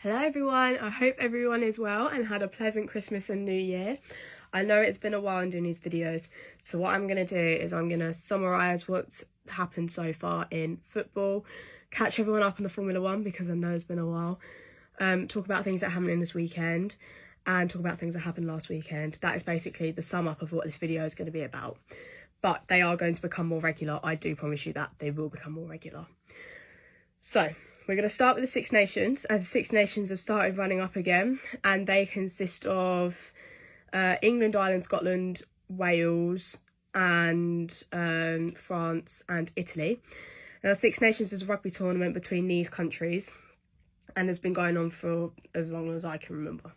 Hello everyone, I hope everyone is well and had a pleasant Christmas and New Year. I know it's been a while in doing these videos, so what I'm going to do is I'm going to summarise what's happened so far in football, catch everyone up on the Formula 1 because I know it's been a while, talk about things that happened in this weekend and talk about things that happened last weekend. That is basically the sum up of what this video is going to be about. But they are going to become more regular, I do promise you that, they will become more regular. So, we're going to start with the Six Nations, as the Six Nations have started running up again, and they consist of England, Ireland, Scotland, Wales, and France and Italy. Now, Six Nations is a rugby tournament between these countries, and has been going on for as long as I can remember.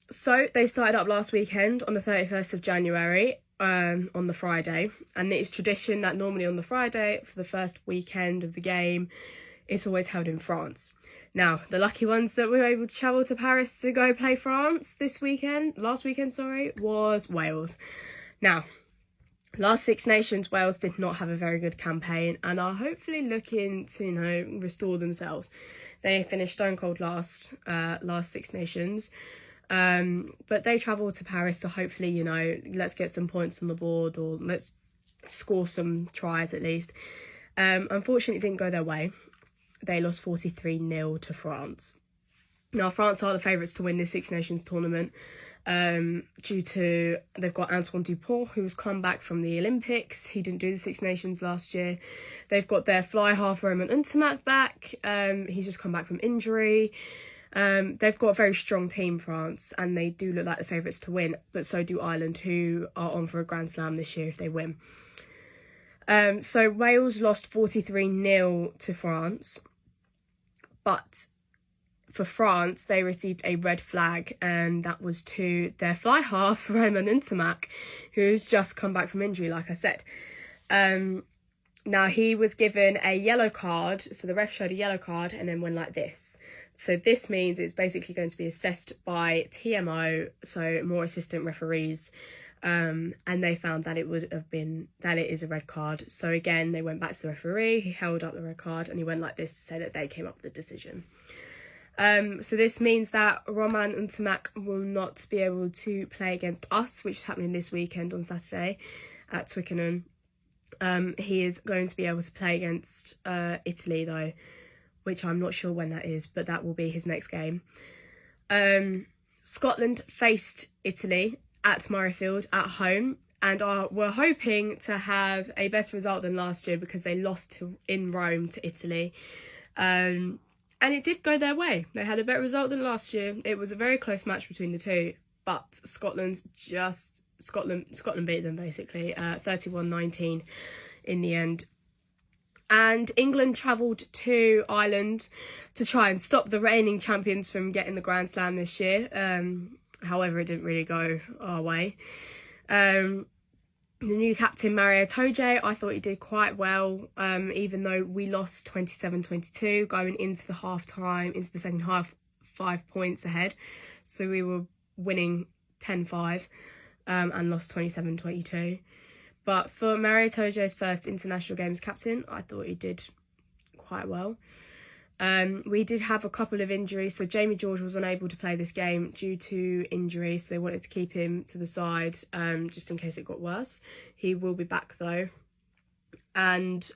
So, they started up last weekend on the 31st of January, on the Friday, and it's tradition that normally on the Friday for the first weekend of the game it's always held in France. Now the lucky ones that were able to travel to Paris to go play last weekend was Wales. Now last Six Nations, Wales did not have a very good campaign and are hopefully looking to restore themselves. They finished stone cold last Six Nations. But they travel to Paris to hopefully, let's get some points on the board or let's score some tries at least. Unfortunately, it didn't go their way. They lost 43-0 to France. Now, France are the favourites to win this Six Nations tournament due to they've got Antoine Dupont, who's come back from the Olympics. He didn't do the Six Nations last year. They've got their fly half Romain Ntamack back. He's just come back from injury. They've got a very strong team, France, and they do look like the favourites to win, but so do Ireland, who are on for a Grand Slam this year if they win. So Wales lost 43-0 to France, but for France, they received a red flag, and that was to their fly half, Romain Ntamack, who's just come back from injury, like I said. Now, he was given a yellow card, so the ref showed a yellow card and then went like this. So this means it's basically going to be assessed by TMO, so more assistant referees, and they found that it is a red card. So again, they went back to the referee, he held up the red card and he went like this to say that they came up with the decision. So this means that Romain Ntamack will not be able to play against us, which is happening this weekend on Saturday at Twickenham. He is going to be able to play against Italy though, which I'm not sure when that is, but that will be his next game. Scotland faced Italy at Murrayfield at home and were hoping to have a better result than last year because they lost in Rome to Italy. And it did go their way. They had a better result than last year. It was a very close match between the two, but Scotland beat them basically, 31-19 in the end. And England travelled to Ireland to try and stop the reigning champions from getting the Grand Slam this year. However, it didn't really go our way. The new captain, Mario Itoje, I thought he did quite well, even though we lost 27-22 going into the half-time, into the second half, 5 points ahead. So we were winning 10-5 and lost 27-22. But for Mario Itoje's first international games captain, I thought he did quite well. We did have a couple of injuries, so Jamie George was unable to play this game due to injury, so they wanted to keep him to the side just in case it got worse. He will be back though. And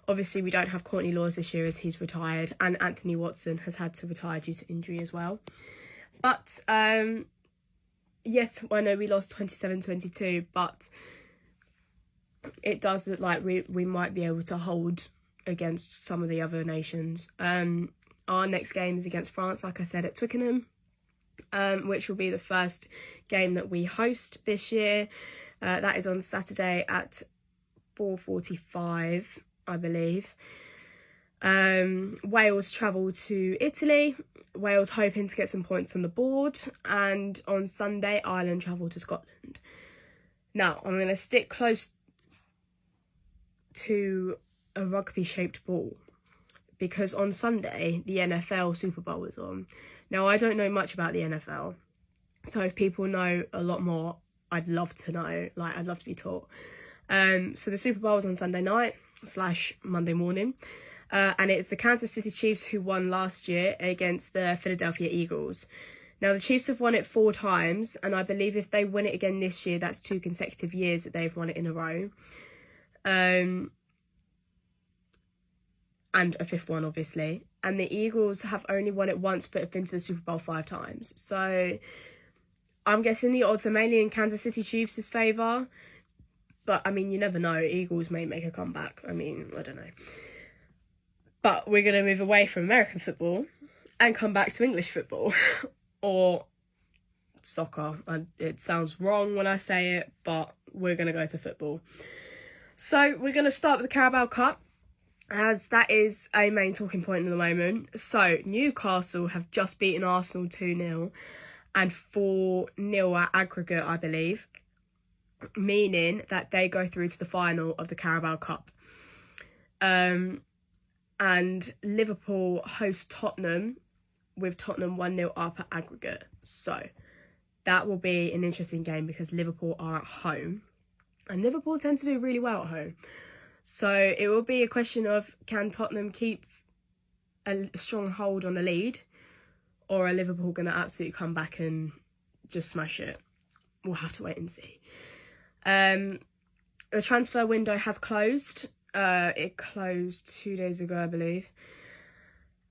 obviously we don't have Courtney Lawes this year as he's retired, and Anthony Watson has had to retire due to injury as well. But yes, I know we lost 27-22, but it does look like we might be able to hold against some of the other nations. Our next game is against France, like I said, at Twickenham, which will be the first game that we host this year. That is on Saturday at 4:45, I believe. Wales travel to Italy. Wales hoping to get some points on the board. And on Sunday, Ireland travel to Scotland. Now, I'm going to stick close to a rugby-shaped ball because on Sunday, the NFL Super Bowl is on. Now, I don't know much about the NFL, so if people know a lot more, I'd love to know. I'd love to be taught. So the Super Bowl is on Sunday night / Monday morning. and it's the Kansas City Chiefs who won last year against the Philadelphia Eagles. Now, the Chiefs have won it 4 times, and I believe if they win it again this year, that's 2 consecutive years that they've won it in a row. And a 5th one, obviously. And the Eagles have only won it once, but have been to the Super Bowl 5 times. So I'm guessing the odds are mainly in Kansas City Chiefs' favour. But, I mean, you never know. Eagles may make a comeback. I mean, I don't know. But we're going to move away from American football and come back to English football. Or soccer. It sounds wrong when I say it, but we're going to go to football. So we're going to start with the Carabao Cup, as that is a main talking point at the moment. So Newcastle have just beaten Arsenal 2-0 and 4-0 at aggregate, I believe, meaning that they go through to the final of the Carabao Cup. And Liverpool host Tottenham, with Tottenham 1-0 up at aggregate. So that will be an interesting game because Liverpool are at home. And Liverpool tend to do really well at home. So it will be a question of, can Tottenham keep a strong hold on the lead? Or are Liverpool going to absolutely come back and just smash it? We'll have to wait and see. The transfer window has closed. It closed 2 days ago, I believe.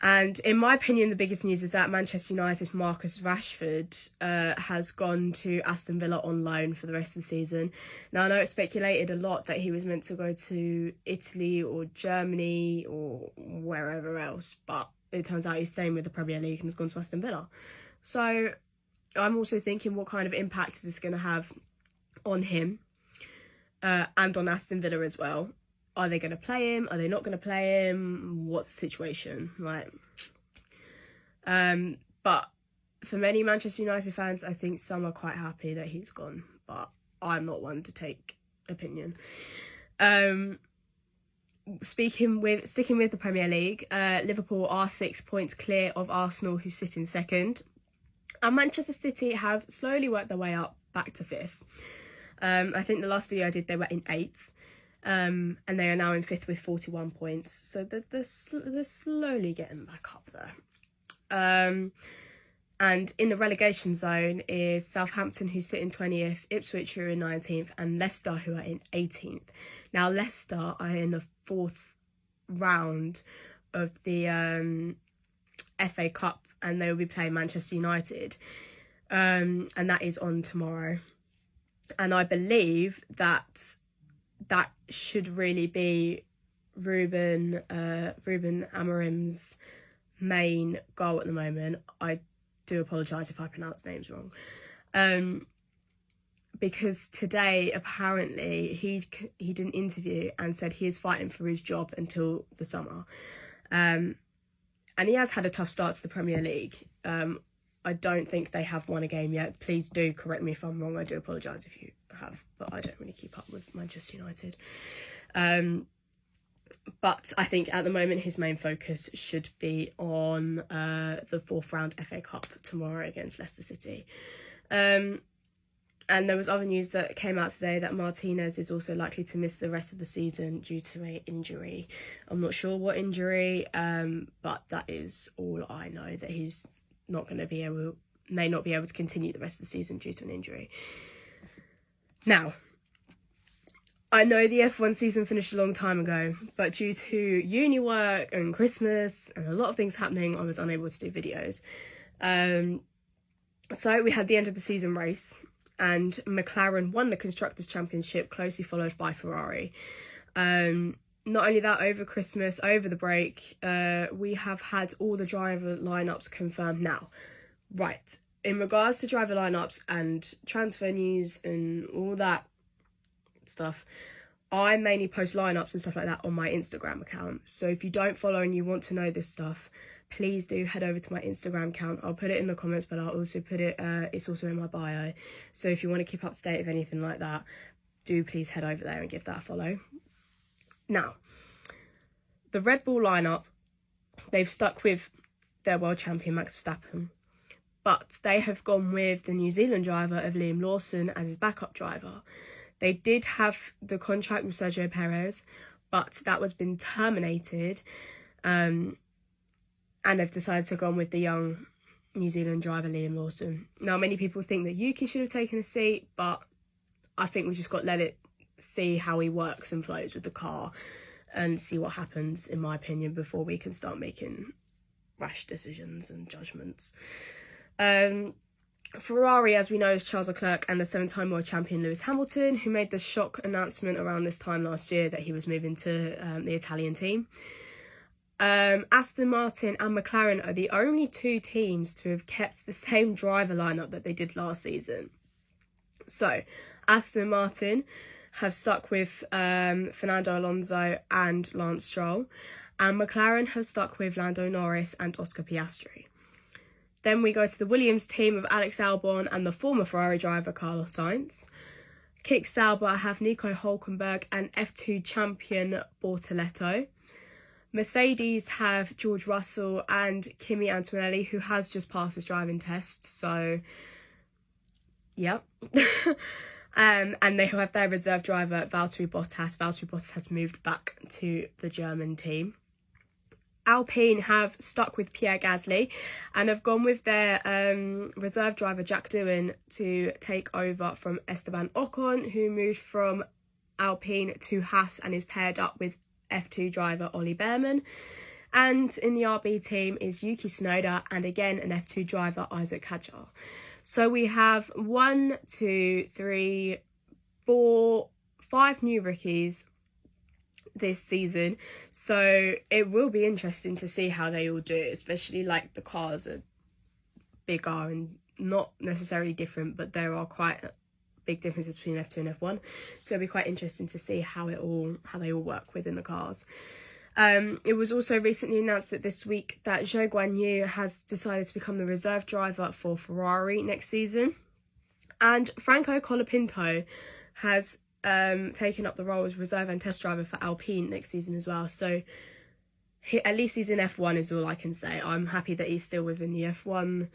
And in my opinion, the biggest news is that Manchester United's Marcus Rashford has gone to Aston Villa on loan for the rest of the season. Now, I know it's speculated a lot that he was meant to go to Italy or Germany or wherever else, but it turns out he's staying with the Premier League and has gone to Aston Villa. So I'm also thinking, what kind of impact is this going to have on him and on Aston Villa as well? Are they going to play him? Are they not going to play him? What's the situation? Like, but for many Manchester United fans, I think some are quite happy that he's gone, but I'm not one to take opinion. Sticking with the Premier League, Liverpool are 6 points clear of Arsenal, who sit in second, and Manchester City have slowly worked their way up back to 5th. I think the last video I did, they were in 8th. And they are now in 5th with 41 points. So they're slowly getting back up there. And in the relegation zone is Southampton, who sit in 20th, Ipswich, who are in 19th, and Leicester, who are in 18th. Now, Leicester are in the 4th round of the FA Cup, and they will be playing Manchester United. And that is on tomorrow. And I believe that should really be Ruben Amorim's main goal at the moment. I do apologise if I pronounce names wrong. Because today, apparently, he did an interview and said he is fighting for his job until the summer. And he has had a tough start to the Premier League. I don't think they have won a game yet. Please do correct me if I'm wrong. I do apologise if you have, but I don't really keep up with Manchester United. But I think at the moment his main focus should be on the 4th round FA Cup tomorrow against Leicester City. And there was other news that came out today that Martinez is also likely to miss the rest of the season due to an injury. I'm not sure what injury, but that is all I know, that he's not going to be able, may not be able to continue the rest of the season due to an injury. Now, I know the F1 season finished a long time ago, but due to uni work and Christmas and a lot of things happening, I was unable to do videos. So we had the end of the season race, and McLaren won the Constructors' Championship, closely followed by Ferrari. Not only that, over Christmas, over the break, we have had all the driver lineups confirmed now. Right, in regards to driver lineups and transfer news and all that stuff, I mainly post lineups and stuff like that on my Instagram account. So if you don't follow and you want to know this stuff, please do head over to my Instagram account. I'll put it in the comments, but I'll also put it, it's also in my bio. So if you want to keep up to date with anything like that, do please head over there and give that a follow. Now, the Red Bull lineup, they've stuck with their world champion Max Verstappen, but they have gone with the New Zealand driver of Liam Lawson as his backup driver. They did have the contract with Sergio Perez, but that was been terminated And they've decided to go on with the young New Zealand driver Liam Lawson. Now, many people think that Yuki should have taken a seat, but I think we've just got to let it see how he works and flows with the car and see what happens, in my opinion, before we can start making rash decisions and judgments. Ferrari, as we know, is Charles Leclerc and the 7-time world champion Lewis Hamilton, who made the shock announcement around this time last year that he was moving to the Italian team. Aston Martin and McLaren are the only two teams to have kept the same driver lineup that they did last season. So, Aston Martin have stuck with Fernando Alonso and Lance Stroll, and McLaren have stuck with Lando Norris and Oscar Piastri. Then we go to the Williams team of Alex Albon and the former Ferrari driver Carlos Sainz. Kick Sauber have Nico Hülkenberg and F2 champion Bortoleto. Mercedes have George Russell and Kimi Antonelli, who has just passed his driving test, so yep. And they have their reserve driver Valtteri Bottas. Valtteri Bottas has moved back to the German team. Alpine have stuck with Pierre Gasly and have gone with their reserve driver Jack Doohan to take over from Esteban Ocon, who moved from Alpine to Haas and is paired up with F2 driver Ollie Behrman. And in the RB team is Yuki Tsunoda and again an F2 driver Isaac Hadjar. So we have 1, 2, 3, 4, 5 new rookies this season, so it will be interesting to see how they all do, especially like the cars are bigger and not necessarily different, but there are quite big differences between F2 and F1, so it'll be quite interesting to see how they all work within the cars. It was also recently announced that this week that Zhou Guanyu has decided to become the reserve driver for Ferrari next season, and Franco Colapinto has taken up the role as reserve and test driver for Alpine next season as well. So at least he's in F1 is all I can say. I'm happy that he's still within the F1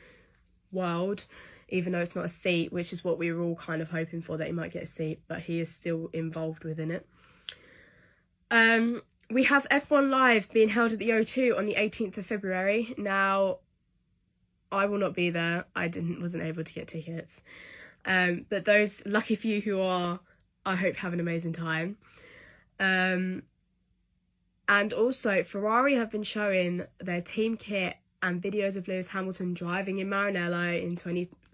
world, even though it's not a seat, which is what we were all kind of hoping for, that he might get a seat, but he is still involved within it. We have F1 Live being held at the O2 on the 18th of February. Now, I will not be there. I wasn't able to get tickets. But those lucky few who are, I hope have an amazing time. And also, Ferrari have been showing their team kit and videos of Lewis Hamilton driving in Maranello in the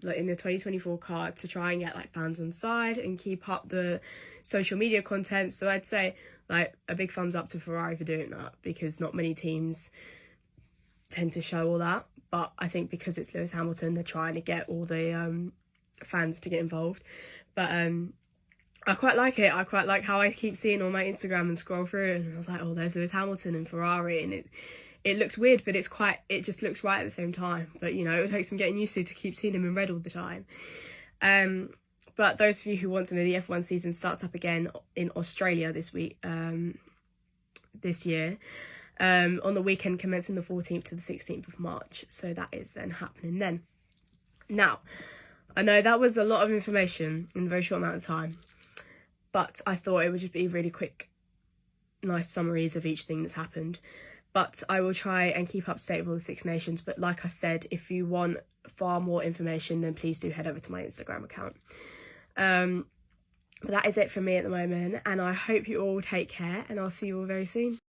2024 car to try and get like fans on side and keep up the social media content. So I'd say like a big thumbs up to Ferrari for doing that, because not many teams tend to show all that. But I think because it's Lewis Hamilton, they're trying to get all the fans to get involved. But I quite like it. I quite like how I keep seeing on my Instagram and scroll through, and I was like, oh, there's Lewis Hamilton and Ferrari, and it looks weird, but it just looks right at the same time. But you know, it takes some getting used to keep seeing him in red all the time. But those of you who want to know, the F1 season starts up again in Australia this year, on the weekend commencing the 14th to the 16th of March. So that is then happening then. Now, I know that was a lot of information in a very short amount of time, but I thought it would just be really quick, nice summaries of each thing that's happened. But I will try and keep up to date with all the Six Nations. But like I said, if you want far more information, then please do head over to my Instagram account. But that is it from me at the moment, and I hope you all take care, and I'll see you all very soon.